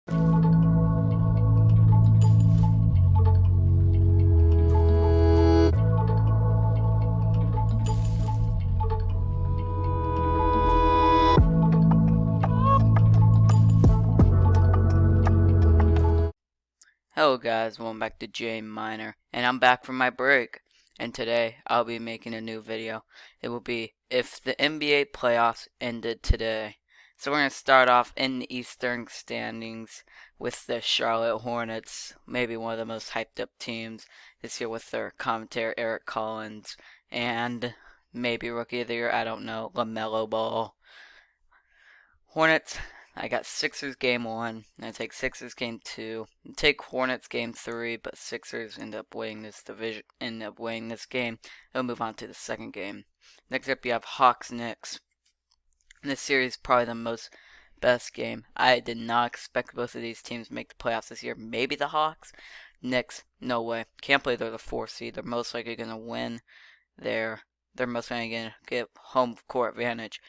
Hello guys, welcome back to J Minor, and I'm back from my break, and today I'll be making a new video. It will be if the NBA playoffs ended today. So we're going to start off in the Eastern standings with the Charlotte Hornets, maybe one of the most hyped up teams this year with their commentator Eric Collins, and maybe Rookie of the Year, I don't know, LaMelo Ball. Hornets, I got Sixers game 1, and I take Sixers game 2, and take Hornets game 3, but Sixers end up winning this game. They'll move on to the second game. Next up you have Hawks Knicks. This series is probably the best game. I did not expect both of these teams to make the playoffs this year. Maybe the Hawks. Knicks, no way. Can't believe they're the 4th seed. They're most likely going to win. They're most likely going to get home court advantage.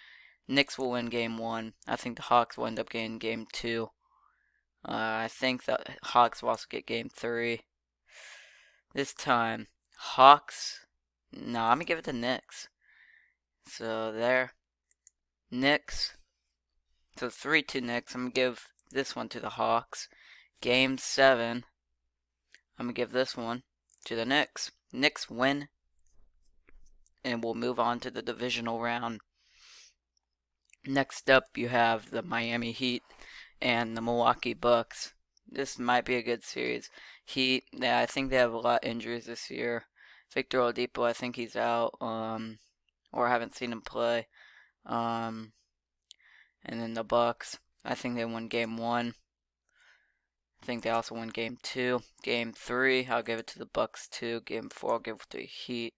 Knicks will win game 1. I think the Hawks will end up getting game 2. I think the Hawks will also get game 3. This time, Hawks. No, I'm going to give it to Knicks. So there. Knicks. So 3-2 Knicks. I'm going to give this one to the Hawks. Game 7. I'm going to give this one to the Knicks. Knicks win. And we'll move on to the divisional round. Next up, you have the Miami Heat and the Milwaukee Bucks. This might be a good series. Heat, yeah, I think they have a lot of injuries this year. Victor Oladipo, I think he's out, or I haven't seen him play. And then the Bucks, I think they won game 1. I think they also won game 2. Game 3, I'll give it to the Bucks too. Game 4, I'll give it to the Heat.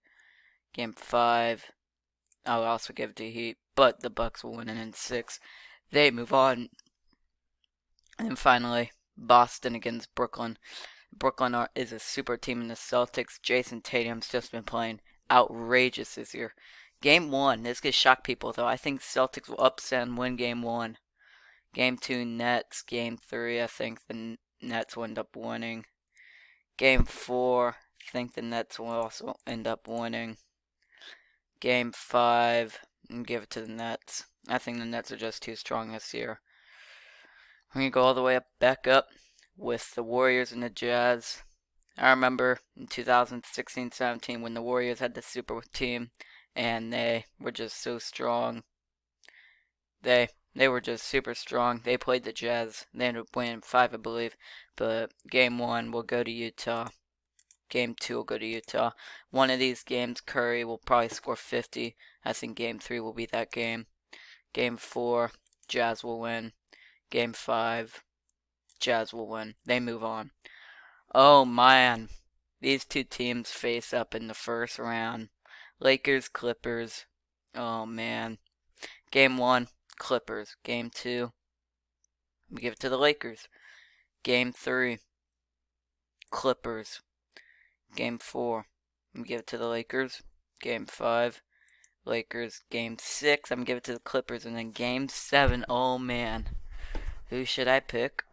Game 5, I'll also give it to Heat, but the Bucks will win it in 6. They move on. And then finally, Boston against Brooklyn. Brooklyn is a super team in the Celtics. Jason Tatum's just been playing outrageous this year. Game 1, this could shock people though. I think Celtics will upset and win game 1. Game 2, Nets. Game 3, I think the Nets will end up winning. Game 4, I think the Nets will also end up winning. Game 5, and give it to the Nets. I think the Nets are just too strong this year. We're going to go all the way back up with the Warriors and the Jazz. I remember in 2016-17 when the Warriors had the super team and they were just so strong. They were just super strong. They played the Jazz. They ended up winning 5, I believe. But game 1 will go to Utah. Game 2 will go to Utah. One of these games, Curry will probably score 50. I think game 3 will be that game. Game 4, Jazz will win. Game 5, Jazz will win. They move on. Oh man, these two teams face up in the first round. Lakers, Clippers. Oh man. Game 1, Clippers. Game 2, we give it to the Lakers. Game 3, Clippers. Game 4, I'm going to give it to the Lakers. Game 5, Lakers. Game 6, I'm going to give it to the Clippers. And then Game 7, oh man. Who should I pick?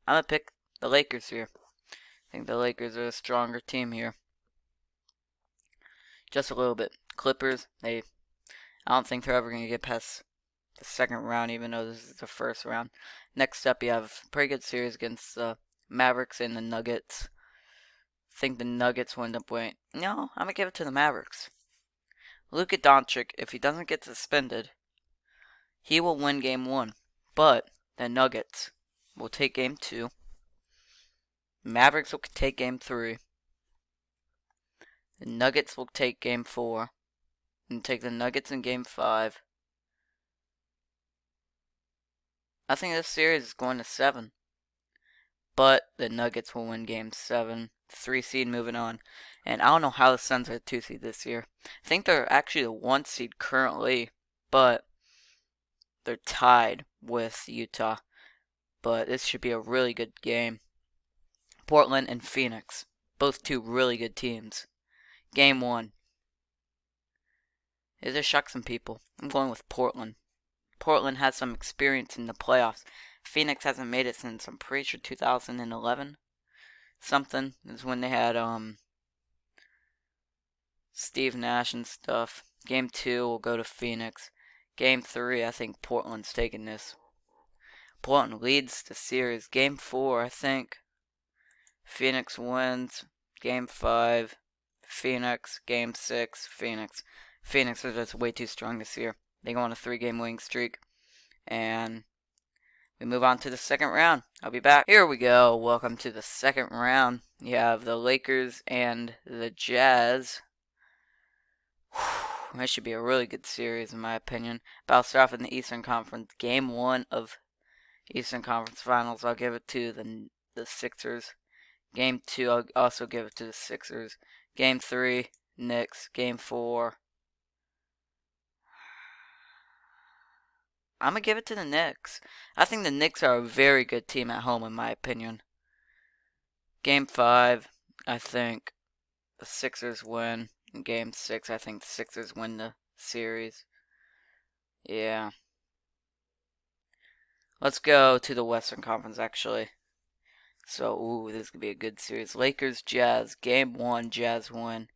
I'm going to pick the Lakers here. I think the Lakers are a stronger team here. Just a little bit. Clippers, I don't think they're ever going to get past the second round, even though this is the first round. Next up, you have a pretty good series against the Mavericks and the Nuggets. I think the Nuggets will end up winning. No, I'm going to give it to the Mavericks. Luka Doncic, if he doesn't get suspended, he will win game 1. But the Nuggets will take game 2. Mavericks will take game 3. The Nuggets will take game 4. And take the Nuggets in game 5. I think this series is going to 7. But the Nuggets will win game 7. 3 seed moving on. And I don't know how the Suns are the 2 seed this year. I think they're actually the 1 seed currently. But they're tied with Utah. But this should be a really good game. Portland and Phoenix. Both 2 really good teams. Game 1. It just shocked some people. I'm going with Portland. Portland has some experience in the playoffs. Phoenix hasn't made it since, I'm pretty sure, 2011. Something is when they had Steve Nash and stuff. Game 2 will go to Phoenix. Game 3, I think Portland's taking this. Portland leads the series. Game 4, I think Phoenix wins. Game 5, Phoenix. Game 6, Phoenix. Phoenix is just way too strong this year. They go on a 3-game winning streak. And we move on to the second round. I'll be back. Here we go. Welcome to the second round. You have the Lakers and the Jazz. This should be a really good series, in my opinion. But I'll start off in the Eastern Conference. Game 1 of Eastern Conference Finals, I'll give it to the Sixers. Game 2, I'll also give it to the Sixers. Game 3, Knicks. Game 4, I'm going to give it to the Knicks. I think the Knicks are a very good team at home, in my opinion. Game 5, I think the Sixers win. In Game 6, I think the Sixers win the series. Yeah. Let's go to the Western Conference, actually. So, this is going to be a good series. Lakers, Jazz. Game 1, Jazz win.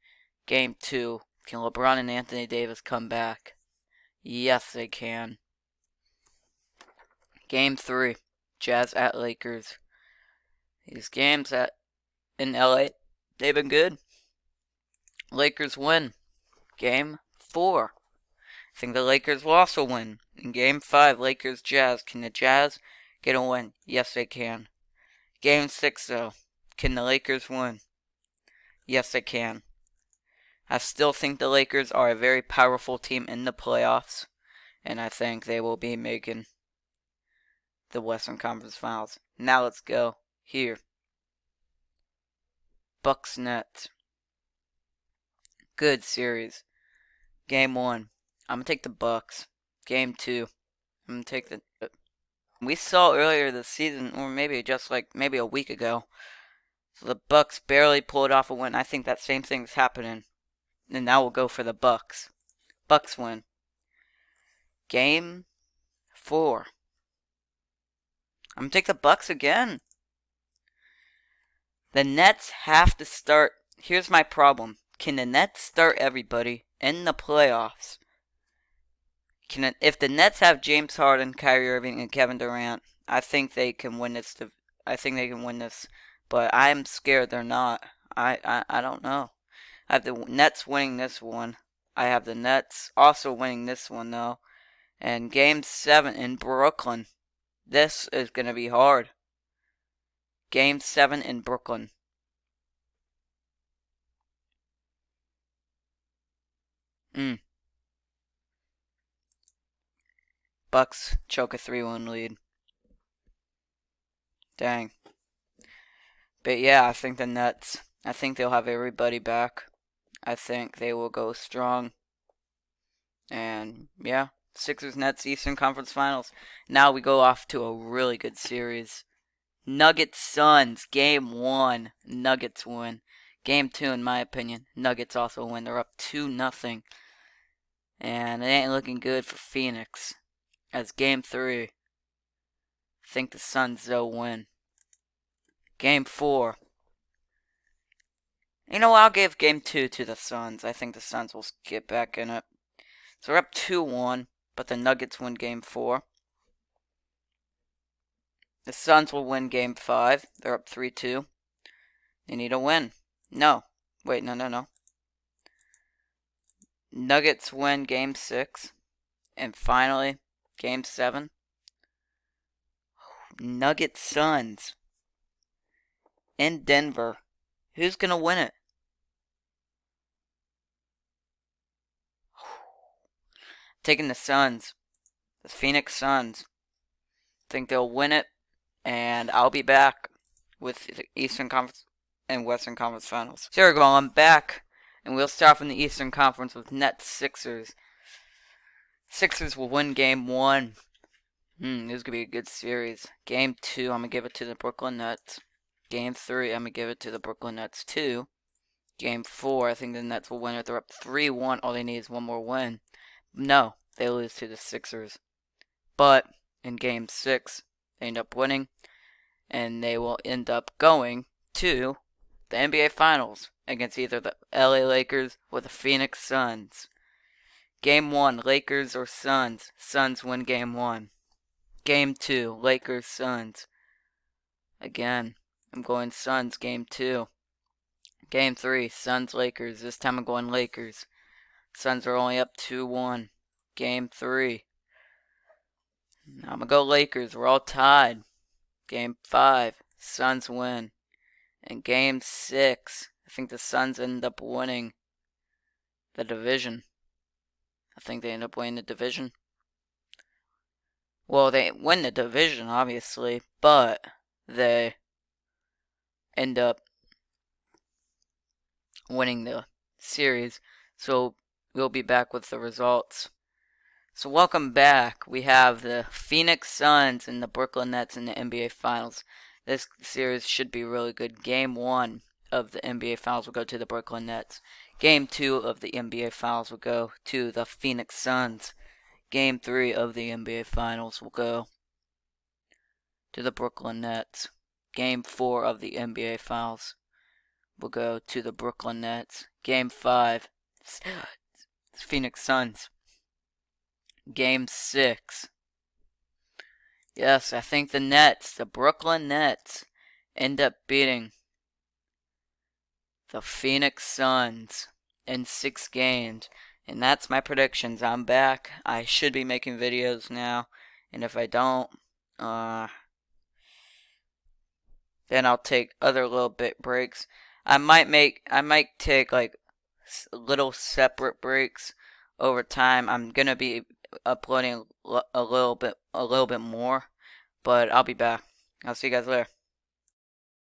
Game 2, can LeBron and Anthony Davis come back? Yes, they can. Game 3, Jazz at Lakers. These games in LA, they've been good. Lakers win. Game 4. I think the Lakers will also win. In Game 5, Lakers, Jazz. Can the Jazz get a win? Yes, they can. Game 6, though. Can the Lakers win? Yes, they can. I still think the Lakers are a very powerful team in the playoffs. And I think they will be making the Western Conference Finals. Now let's go here. Bucks Nets. Good series. Game 1, I'm going to take the Bucks. Game 2, I'm going to take the... We saw earlier this season, or maybe just maybe a week ago, so the Bucks barely pulled off a win. I think that same thing's happening. And now we'll go for the Bucks. Bucks win. Game 4. I'm going to take the Bucks again. The Nets have to start... Here's my problem. Can the Nets start everybody in the playoffs? If the Nets have James Harden, Kyrie Irving, and Kevin Durant, I think they can win this. But I'm scared they're not. I don't know. I have the Nets winning this one. I have the Nets also winning this one, though. And Game 7 in Brooklyn. This is going to be hard. Game 7 in Brooklyn. Bucks choke a 3-1 lead. Dang. But yeah, I think the Nets, I think they'll have everybody back. I think they will go strong. And yeah, Sixers Nets Eastern Conference Finals. Now we go off to a really good series. Nuggets Suns, Game 1. Nuggets win. Game 2, in my opinion, Nuggets also win. They're up 2-0. And it ain't looking good for Phoenix. As Game 3, I think the Suns will win. Game 4. You know what? I'll give Game 2 to the Suns. I think the Suns will get back in it. So we're up 2-1, but the Nuggets win Game 4. The Suns will win Game 5. They're up 3-2. They need a win. No. Wait, no. Nuggets win Game 6. And finally, Game 7. Nuggets Suns. In Denver. Who's going to win it? Taking the Suns. The Phoenix Suns. Think they'll win it. And I'll be back with the Eastern Conference and Western Conference Finals. So here we go. I'm back. And we'll start off in the Eastern Conference with Nets Sixers. Sixers will win Game 1. This is going to be a good series. Game 2, I'm going to give it to the Brooklyn Nets. Game 3, I'm going to give it to the Brooklyn Nets too. Game 4, I think the Nets will win it. They're up 3-1. All they need is one more win. No, they lose to the Sixers. But in Game 6, They end up winning, and they will end up going to the NBA Finals against either the LA Lakers or the Phoenix Suns. Game 1, Lakers or Suns. Suns win Game 1. Game 2, Lakers, Suns. Again, I'm going Suns, Game 2. Game 3, Suns, Lakers. This time I'm going Lakers. Suns are only up 2-1. Game 3. Now I'm going to go Lakers. We're all tied. Game 5, Suns win. And Game 6, I think the Suns end up winning the division. I think they end up winning the division. Well, they win the division, obviously, but they end up winning the series. So we'll be back with the results. So welcome back. We have the Phoenix Suns and the Brooklyn Nets in the NBA Finals. This series should be really good. Game 1 of the NBA Finals will go to the Brooklyn Nets. Game 2 of the NBA Finals will go to the Phoenix Suns. Game 3 of the NBA Finals will go to the Brooklyn Nets. Game 4 of the NBA Finals will go to the Brooklyn Nets. Game 5, Phoenix Suns. Game 6. Yes, I think the Nets, the Brooklyn Nets, end up beating the Phoenix Suns in 6 games. And that's my predictions. I'm back. I should be making videos now. And if I don't, then I'll take other little bit breaks. I might take like little separate breaks over time. I'm gonna be uploading a little bit more, but I'll be back. I'll see you guys later.